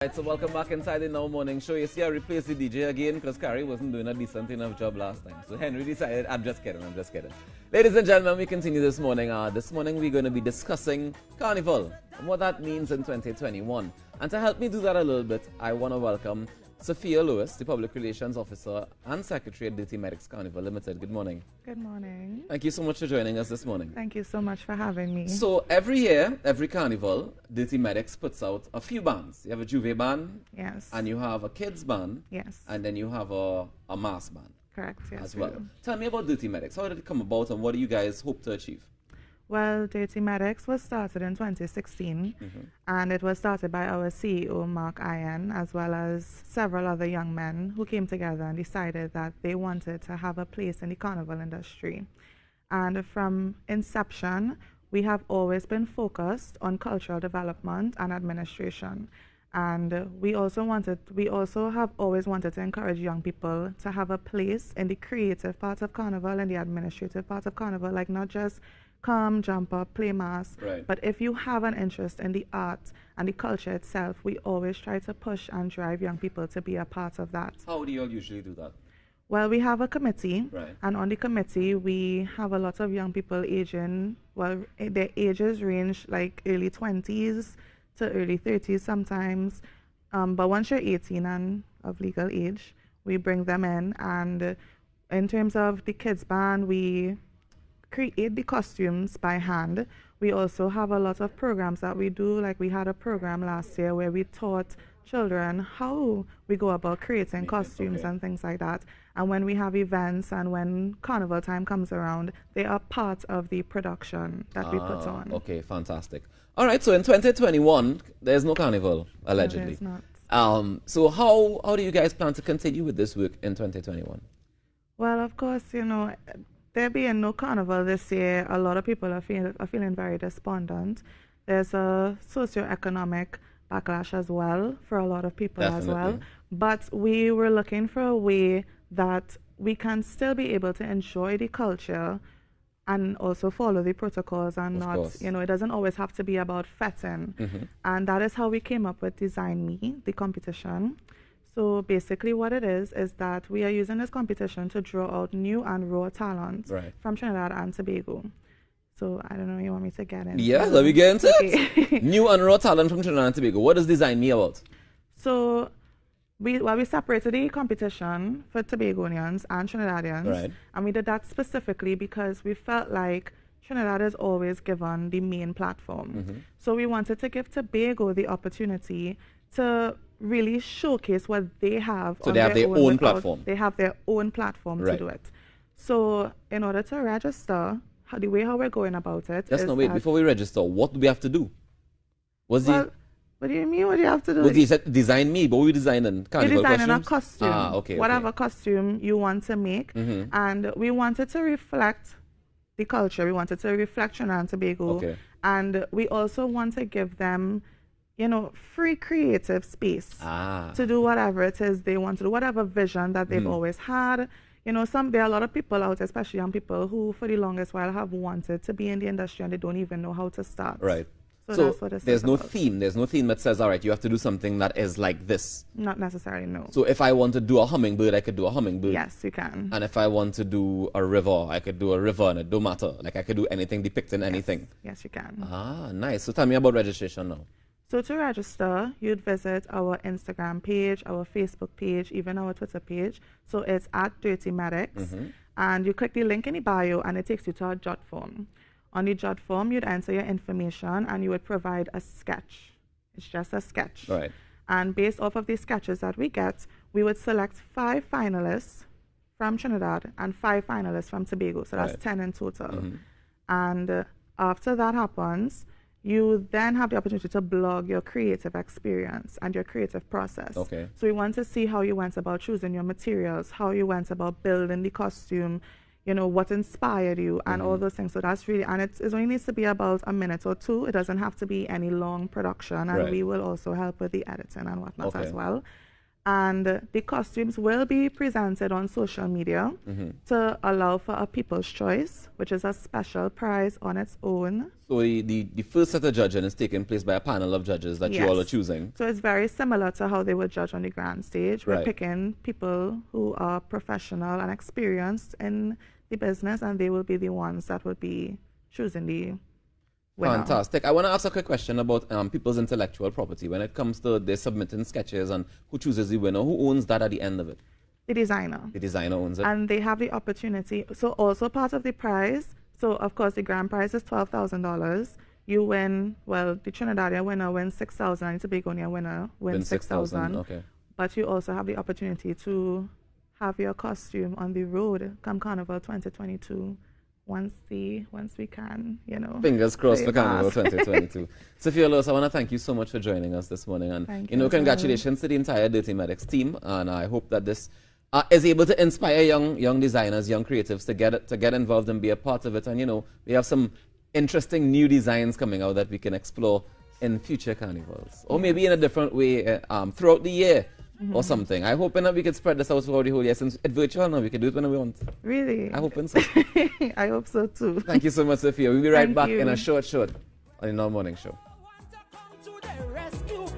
Right, so welcome back inside the Now Morning Show. You see, I replaced the DJ again because Carrie wasn't doing a decent enough job last time. So Henry decided, I'm just kidding. Ladies and gentlemen, we continue this morning. This morning we're going to be discussing Carnival and what that means in 2021. And to help me do that a little bit, I want to welcome Sophia Lewis, the Public Relations Officer and Secretary at Dirty Medics Carnival Limited. Good morning. Good morning. Thank you so much for joining us this morning. Thank you so much for having me. So every year, every carnival, Dirty Medics puts out a few bands. You have a Juve band. Yes. And you have a kids band. Yes. And then you have a mass band. Correct, yes. As well. Tell me about Dirty Medics. How did it come about and what do you guys hope to achieve? Well, Dirty Medics was started in 2016 and it was started by our CEO, Mark Ian, as well as several other young men who came together and decided that they wanted to have a place in the carnival industry. And from inception, we have always been focused on cultural development and administration. And we also have always wanted to encourage young people to have a place in the creative part of carnival and the administrative part of carnival, like not just come, jump up, play mass. Right. But if you have an interest in the art and the culture itself, we always try to push and drive young people to be a part of that. How do you all usually do that? Well, we have a committee, right. And on the committee, we have a lot of young people aging, well, their ages range like early 20s to early 30s sometimes. But once you're 18 and of legal age, we bring them in. And in terms of the kids band, we create the costumes by hand. We also have a lot of programs that we do. Like we had a program last year where we taught children how we go about creating costumes and things like that. And when we have events and when carnival time comes around, they are part of the production that we put on. Okay, fantastic. All right, so in 2021, there's no carnival, allegedly. No, there's not. So how do you guys plan to continue with this work in 2021? Well, of course, you know, there being no carnival this year, a lot of people are feeling very despondent. There's a socioeconomic backlash as well for a lot of people as well. But we were looking for a way that we can still be able to enjoy the culture and also follow the protocols and not, you know, it doesn't always have to be about fetting. And that is how we came up with Design Me, the competition. So basically what it is that we are using this competition to draw out new and raw talent from Trinidad and Tobago. So I don't know, you want me to get into Yeah, let me get into it. New and raw talent from Trinidad and Tobago. What does Design Me about? So we separated the competition for Tobagonians and Trinidadians. And we did that specifically because we felt like Trinidad is always given the main platform. So we wanted to give Tobago the opportunity to really showcase what they have. So they have their own platform. They have their own platform to do it. So in order to register, the way how we're going about it Just wait, before we register, what do we have to do? What do you mean, what do you have to do? Well, you said Design Me, but we're designing carnival We're designing costumes? a costume, whatever costume you want to make. And we wanted to reflect the culture. We wanted to reflect Trinidad and Tobago. And we also want to give them, you know, free creative space to do whatever it is they want to do, whatever vision that they've always had. You know, there are a lot of people out, especially young people, who for the longest while have wanted to be in the industry and they don't even know how to start. Right. So that's what there's no theme. There's no theme that says, all right, you have to do something that is like this. Not necessarily, no. So if I want to do a hummingbird, I could do a hummingbird. Yes, you can. And if I want to do a river, I could do a river and it don't matter. Like I could do anything depicting anything. Yes, you can. Ah, nice. So tell me about registration now. So to register, you'd visit our Instagram page, our Facebook page, even our Twitter page. So it's at Dirty Medics. And you click the link in the bio and it takes you to a jot form. On the jot form, you'd enter your information and you would provide a sketch. It's just a sketch. Right. And based off of the sketches that we get, we would select 5 finalists from Trinidad and 5 finalists from Tobago. So that's 10 in total. And after that happens, you then have the opportunity to blog your creative experience and your creative process. So we want to see how you went about choosing your materials, how you went about building the costume, you know, what inspired you and all those things. So that's really, and it only needs to be about a minute or 2. It doesn't have to be any long production. And we will also help with the editing and whatnot as well. And the costumes will be presented on social media to allow for a people's choice, which is a special prize on its own. So the first set of judging is taking place by a panel of judges that you all are choosing. So it's very similar to how they would judge on the grand stage. We're Right. picking people who are professional and experienced in the business, and they will be the ones that would be choosing the winner. Fantastic. I want to ask a quick question about people's intellectual property. When it comes to they submitting sketches and who chooses the winner, who owns that at the end of it? The designer. The designer owns it. And they have the opportunity. So also part of the prize, so of course the grand prize is $12,000. You win, well, the Trinidadian winner wins $6,000 and the Tobagoan winner wins $6,000. Okay. But you also have the opportunity to have your costume on the road come Carnival 2022. Once we can, you know. Fingers crossed say for Carnival fast. 2022. Sophia Lewis, I want to thank you so much for joining us this morning. And, Thank you know, you, congratulations to the entire Dirty Medics team. And I hope that this is able to inspire young designers, young creatives to get involved and be a part of it. And, you know, we have some interesting new designs coming out that we can explore in future carnivals. Or maybe in a different way throughout the year. Or something. I'm hoping that we can spread this out throughout the whole year. Since it's virtual now, we can do it whenever we want. Really? I'm hoping so. I hope so too. Thank you so much, Sophia. We'll be right Thank back you. in a short on the Now Morning Show. Want to come to the rescue.